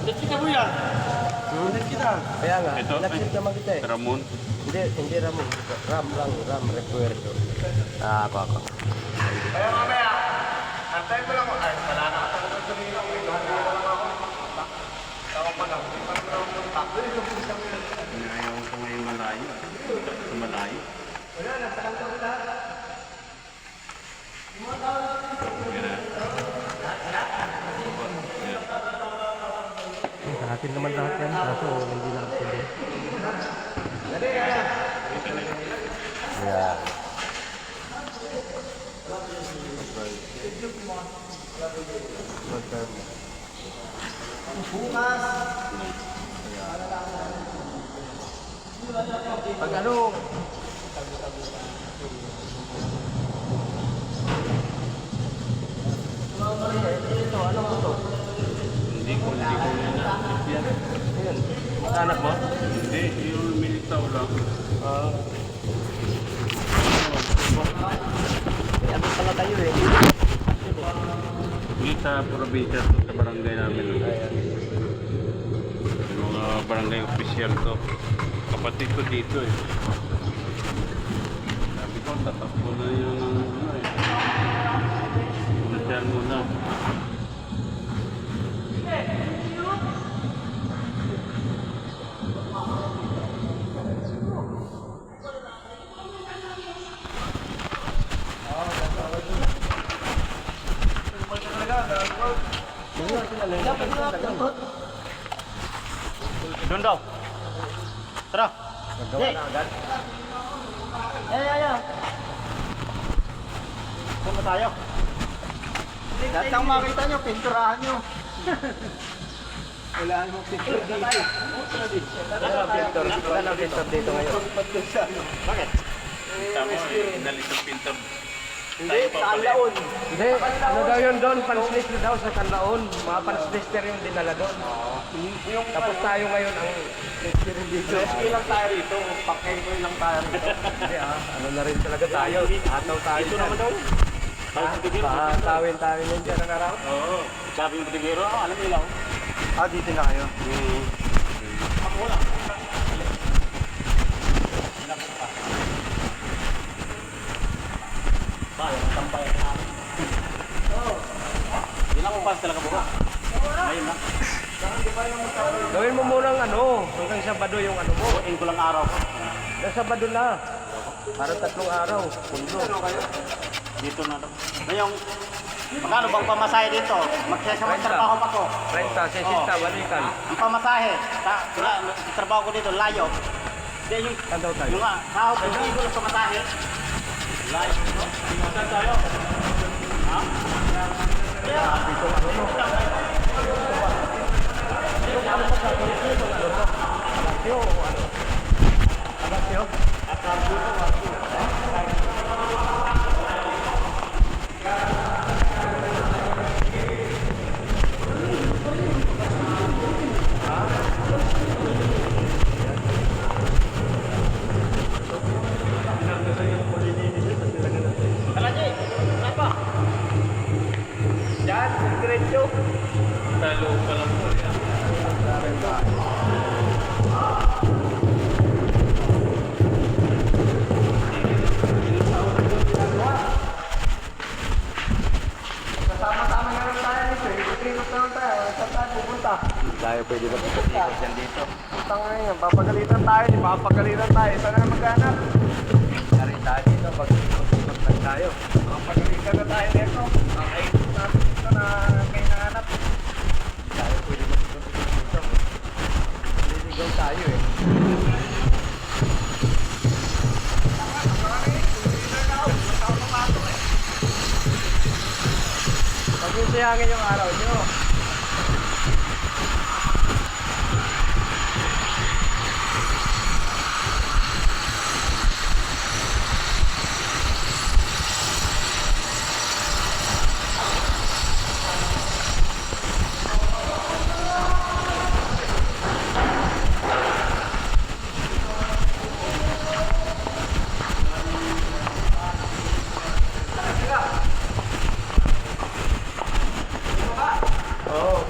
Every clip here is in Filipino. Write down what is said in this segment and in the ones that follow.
Let's kita mo yan. Let's kita. Kaya nga, Ito, nag-ship naman kita eh. Ramon. Hindi Ramon. Ram lang, Ram, Repuerto. Ah, ako. Kaya mamaya, antay mo lang ako. Ay, wala na ka talaga sa nila. May gano'n na lang ako. Tawag pa lang. Hindi pa naman ako punta. Ayaw ko ngayon malayo. Sa malayo. Wala, nasa kanta ko lahat. Sa atin naman lahat yan, kaso hindi na pwede. Yeah. Pag ano, ito, ano mo to? Hindi ko na yan. Ayan, anak mo? Hindi, yung militaw lang. Ano pala tayo eh? Hindi sa probinsya to, sa barangay namin. Ayan. Yung mga barangay official to. Kapatid ko dito eh. Sabi ko, tatakbo na yung ano eh. Official muna. Doon daw. Tara. Nagawa na agad. Ayan. Saan ba tayo? Lahat ng makita nyo, pinturahan nyo. Wala nang pintura dito. Wala na pintor dito ngayon. Bakit? Tama eh, inalis ang pintor. Hindi, Kanlaon. Hindi, ano daw yun doon? Panslister daw sa Kanlaon. Mga panslister yung dinala doon. Tapos tayo ngayon ang lister dito. Rescue lang tayo rito. Pakengkoy lang tayo rito. Hindi ano na rin talaga tayo. Ataw tayo Ito dyan. naman daw. Pahatawin tayo yun dyan ang araw. Oo. Sabi yung Butigero, alam nila. Ah, dito na kayo? Ako wala. Bayan, tampayan na. Oo. Hindi lang upas talaga buka. Ngayon na. Gawin mo muna ang ano, hanggang Sabado yung ano mo. Bukain ko lang araw. Hanggang Sabado na. Para 3 araw. Pundo. Dito na daw. Ngayong, magkano bang pamasahe dito? Magsasawa-trabaho pa ko. Renta, sesista, balikan. Ang pamasahe, trabaho ko dito, layo. Hindi yung, Saan daw tayo? yung nga, sahod ko dito lang pamasahe. Layo. Saan tayo? Ha? Dito ano mo. Alasyo o ano? Alasyo? Kalajay, saan ba? Diyan, diretso. Talo pa lang po yan. Kasama-sama na rin tayo nito. Ikot-ikot na lang tayo. Saan tayo pupunta? Tayo pwede ba ikot yan dito? Tanga ngayon, papagalitan tayo. Di papagalitan tayo. Saan na maghanap? Kari tayo dito pag ikot-ikot lang tayo. Papagalitan na tayo nito. Nakaikot natin dito na may nahanap. Tayo pwede ba ikot-ikot dito? Liligaw tayo eh. Pag yung sayangin yung araw nyo.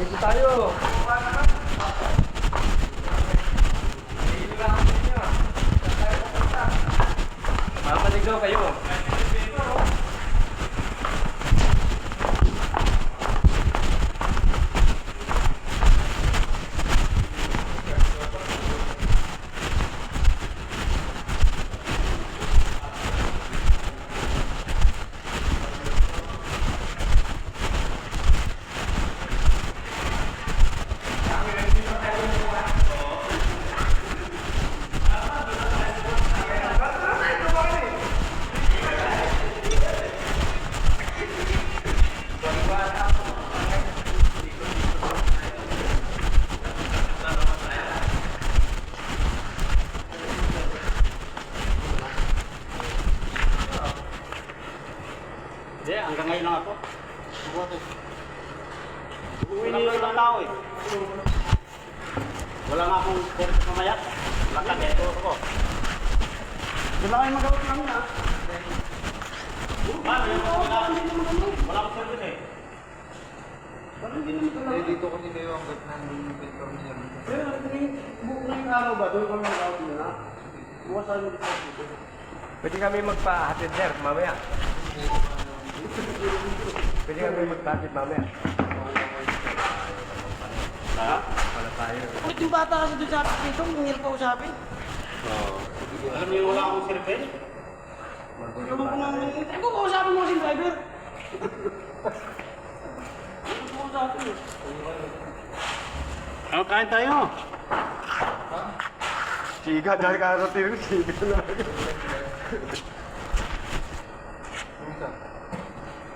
Dito tayo. daw kayo. Hindi, hanggang ngayon lang ako. Uwi niyo lang tao eh. Wala nga akong service mamaya. Lakad eh, ito ako. Wala kayong magawin namin ha. Wala akong service eh. Dito kasi kayo ang gatnan ng pintor niya. Pero buong ngayong araw ba? Doon kami mag-out nila na? Buwasan mo dito. Pwede kami magpahatid, sir, mamaya. Pwede kami magpahatid mamaya. Ha? Para tayo. Bakit yung bata kasi doon sa akin dito, ngil pa usapin? Oo. Alam niyo wala akong service? Ano mo kung ako kausapin mo si driver? Ano mo kausapin eh? Ano, kain tayo? Siga, dahil karating, siga na.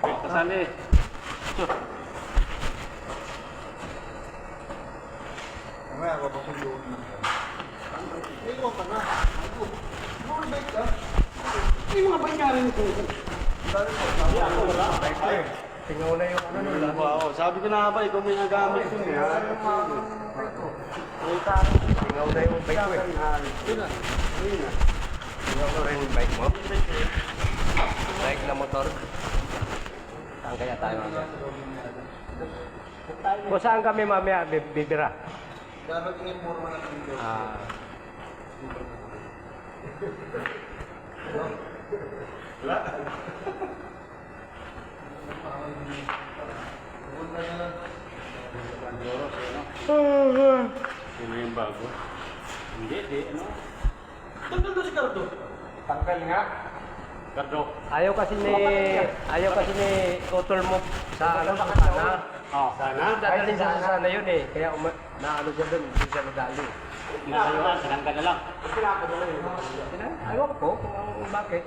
Kasali. Mamaya ako pasuloon lang. Iwan ka na. Motorbike ka. Yung mga banyarin ko. Hindi ako wala. Tingnan mo na yung ano nila. Wow, sabi ko na ba, ikaw may nagamit ko eh. Tingnan mo na yung bike ko eh. Tingnan mo rin yung bike mo. Bike na motor. Saan kaya tayo mamaya? Kung saan kami mamaya bibira? Darating yung forma na dito. Ah, Punta na lang. Sino yung bago? Hindi, di, ano? Tanggal na si Cardo. Tanggal nga. Cardo. ayaw kasi ni Utol mo sa ano sa sana. Oh, sana. Dadalhin sa sana yun eh. Kaya naano siya doon, hindi siya nadali. Nasayuan, sinangga na lang. Ayaw ko kung bakit.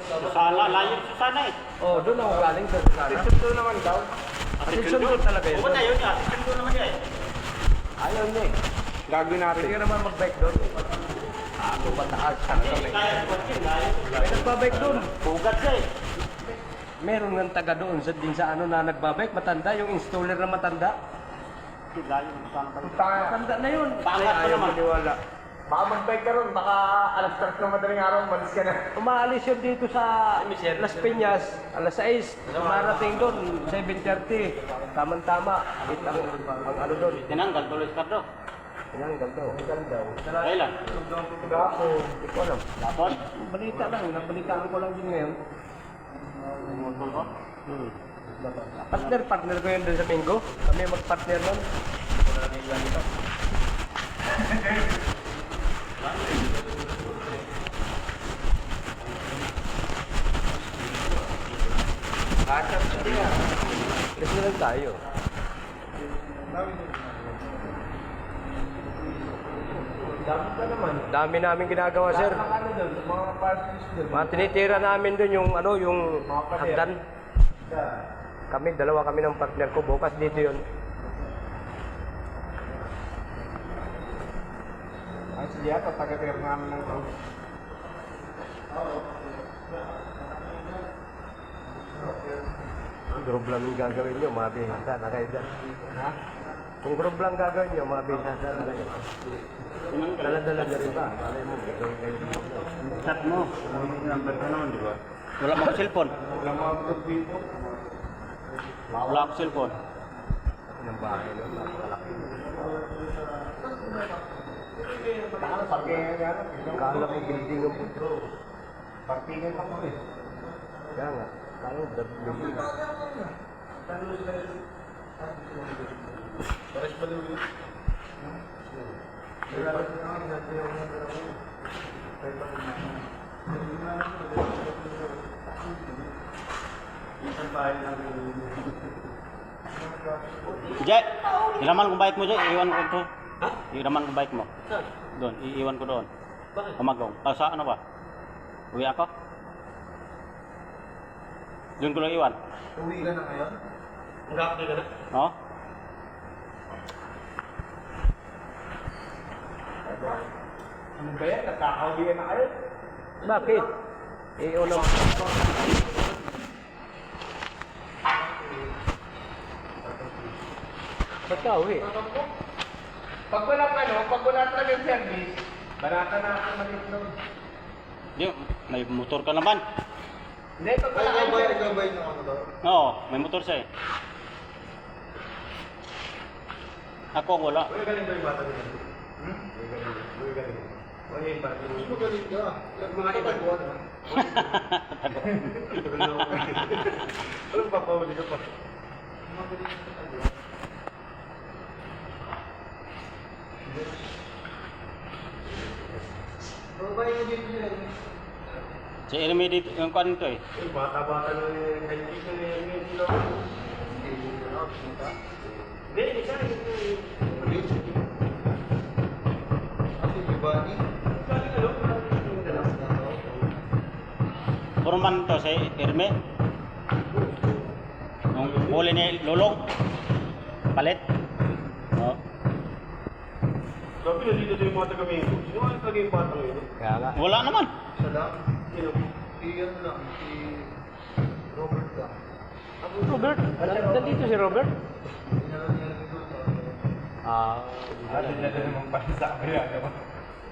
Susana, layo si Susana eh. Oh, doon ako galing sa sana. Ito naman daw. Atensyon doon talaga yun. Oo, na yun nga. Sino naman yan eh. Ayaw niya eh. Gagawin natin. Sige naman mag-bike doon. Ako mataas. Hindi, kaya ko din. May nagbabike doon. Bugat siya eh. Meron ng taga doon din sa ano na nagbabike. Matanda, yung installer na matanda. Hindi, layo ng Susana pa rin. Matanda na yun. Pangat pa Ayaw naman. maniwala. Baka mag-bike ka ron. Baka alas 3 ng madaling araw, malis ka na. Umaalis yun dito sa Las Piñas, alas 6. Umarating doon, 7:30. Tama-tama. Ang ano doon. Tinanggal tuloy si Cardo. Tinanggal daw. Kailan? Hindi ko alam. Dapat? Balita lang. Nabalitaan ko lang din ngayon. Umutol ko? Partner ko yun doon sa Bingo. Kami mag-partner doon. Alis na lang tayo. Dami namin ginagawa, sir. Mga parties doon. Mga tinitira namin doon yung ano, yung hagdan. Kami, dalawa kami ng partner ko. Bukas dito yun. Ay, sige yata, taga-tira namin ng tao. Kung group lang yung gagawin nyo, mabihasa na kayo dyan. Ha? Kung group lang gagawin nyo, mabihasa na kayo. Dala-dala nyo rin ba? Alay mo, gagawin kayo dito. Chat mo. Number ka naman, di ba? Wala mo akong cellphone. Wala mga tug dito. Wala akong cellphone. Ng bahay nun, napakalaki. Kala mo building ang puto. Partingin ako eh. Kaya nga, kala mo building. Pares pa din. Jay, ilaman kong bike mo, Jay. Iwan ko ito. Ha? Ilaman kong bike mo. Doon, iiwan ko doon. Bakit? Umagong. Sa ano ba? Uwi ako? Doon ko lang iwan. Uwi ka na ngayon? Magkakapit ka na? No? Ano ba yan? Nagkakauwian na kayo? Bakit? Eh, unang... Ba't ka uwi? Pag wala talagang service, barata na ako maliit doon. Di, may motor ka naman. Hindi, pag wala kang service. Ikaw ba yung ano daw? Oo, may motor siya eh. Ako wala. Uy, galing ba yung bata nila? Uy, galing. Uy, yung bata nila. Uy, galing ka. Mga ibang buwan na. Anong papahuli ka pa? Si Ermi dito, yung kuan nito eh. Uy, bata-bata na yung kaibigan na yung sila. Hindi, isa Purman to si Ermi. Yung huli ni Lulong. Palit. Oo. Sabi na dito yung mga taga-Mingo. Sino ang talaga yung batang yun? Kaya nga. Wala naman. Isa lang? Sino? Si ano lang, si Robert lang. Robert? Nandito si Robert? Ah, Hindi na naman pala sa kaya.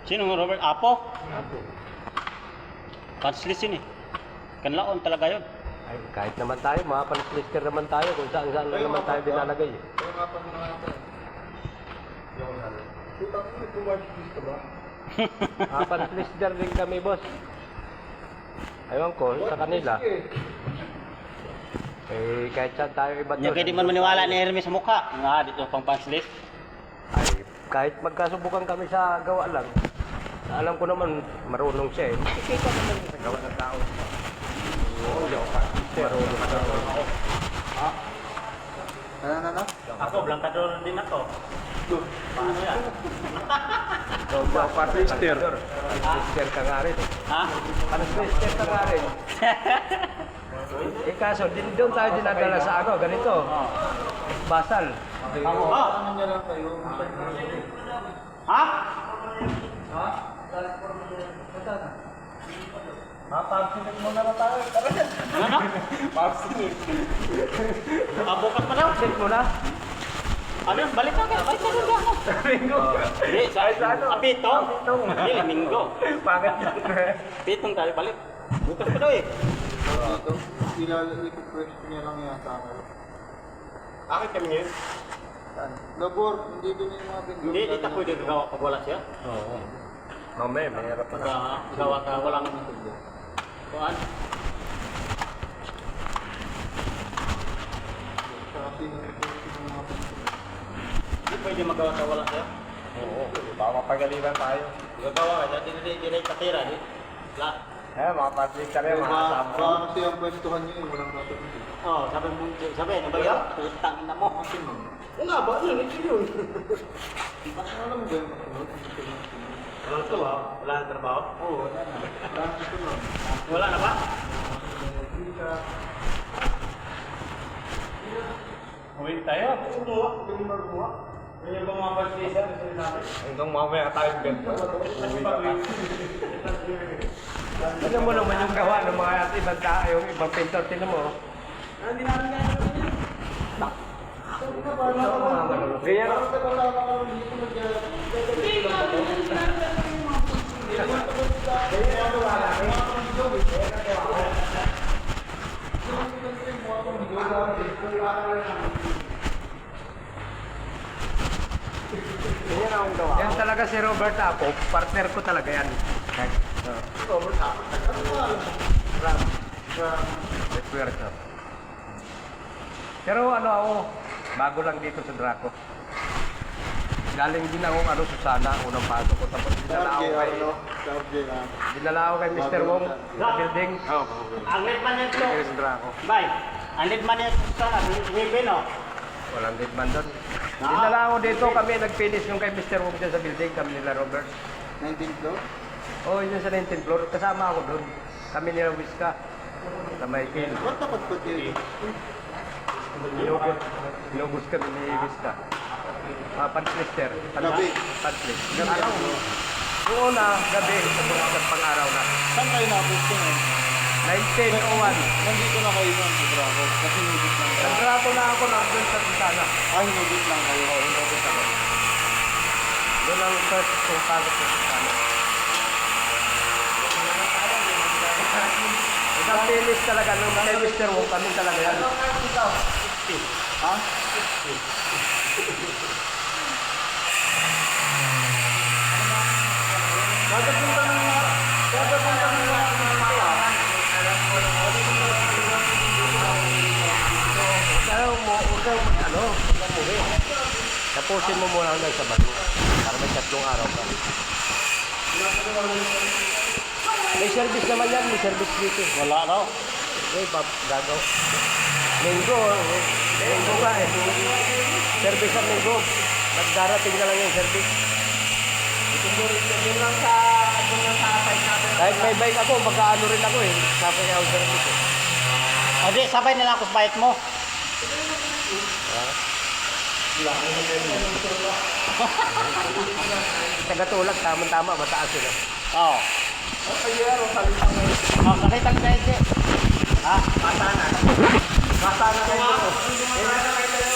Sino nga Robert? Apo? Panslisin eh. Kanlaon talaga yun. ay, kahit naman tayo, mga panslister naman tayo, kung saan-saan lang naman tayo binalagay. Eh. Kaya nga pa mga ito. Yung ano. Tutang mo, tumarch ka ba? Mga panslister din kami, boss. Aywan ko, sa kanila. Eh, kahit saan tayo iba Yung kaya di man maniwala ni Ermi sa mukha. Nga, dito pang panslit. Ay, kahit magkasubukan kami sa gawa lang, alam ko naman, marunong siya eh. Makikita naman sa gawa ng tao. Oo, marunong ka daw. Ano? Ako, blankador din ako. Paano yan? So, panslister. Panslister ka nga rin. Ha? Panslister ka nga rin. Eh kaso, doon tayo dinadala sa ano, ganito. Basal. Ako ba? Ha? Papagsinig mo na tayo. Ano? Papagsinig. Abukat pa daw. Check mo na. Ano yun? Balik na kayo. Balik na rin ako. Minggo. Hindi, sa ano? Pitong. Hindi, linggo. Pangit yan. Pitong tayo balik. Bukas pa daw eh. Dito, i-question niya lang yan sa akin. Akit kami ngayon. Labor, hindi doon yung mga bigla. Hindi, di tapoy dito gawa pag wala siya. Oo. Mamaya, mahirap Pag gawa ka walang kuhaan. Kasi i-question yung mga bigla. Hindi pwede magawa ka wala siya. Oo. Baka mapagalitan tayo. Gagawa ka dyan, hindi katira. Lahat. Eh, mga paslig ka rin, mga kasama. Baka kasi ang pwestuhan niyo walang natutunan. Oo, sabi, ano ba yun? Putang ina mo. Oo nga ba? Yun, ito yun. Alam mo ba yung kasunod? Ano ito ba? Wala na trabaho? Oo, wala na. Wala na kasunod. Wala na ba? Hindi ka... Uwi tayo. Kumuha. Hindi magkuha. Yan yung mga paslisan. Hanggang mamaya tayo ganito. Uwi ka pa. Alam mo naman yung gawa ng mga ibang tao, yung ibang pintor, tinan mo. Hindi namin kaya naman yan. Ganyan. Yan akong gawa. Yan talaga si Robert Apo. Partner ko talaga yan. Robert ha. Esfuerzo. Pero ano ako, bago lang dito sa Draco. Galing din ako Susana, unang pasok ko. Tapos dinala ako kay Mr. Wong sa building. Ang lead man nito. Kaya sa Draco. Bay, ang lead man nito sa Wibin, no? Walang deadman doon. Dinala ako dito, kami nag-finish yung kay Mr. Wong dyan sa building, kami nila Robert. 19th floor? Oo, yun sa 19th floor. Kasama ako doon. Kami nila Wiska. Sa Michael. Ba't dapat ko dito? Inubos kami ni Wiska. Panlister. Gabi. Panlister. Araw. Yung una, gabi. Sa pang-araw na. Saan kayo naposting eh? 1901. Nandito na kayo sa Draco. Kasi hinugit lang kayo. Nagtrato na ako nandun sa Susana. Hinugit lang kayo. Oo, hinugit ako. Doon ang first kong pagod sa Susana. Isang finish talaga nung kay Mr. Wong kami talaga yan. Ha? Gagapunta ng mga... Gagapunta ng mga... Huwag kang umuwi. Tapusin mo muna hanggang sa bato. Para may 3 araw ka. May service naman yan, may service dito. Wala raw. Okay, gagaw. Linggo ka eh. Service ang linggo. Nagdarating na lang yung service. Yun lang sa site natin. Kahit may bike ako, magkaano rin ako eh. Sabi nga ang service eh. O di, sabay na lang ako sa bike mo. Sa gatulak, tama-tama, mataas yun eh. Oo. Oh, salitan ka hindi. Ha? Masana. Masana kayo. Masana kayo.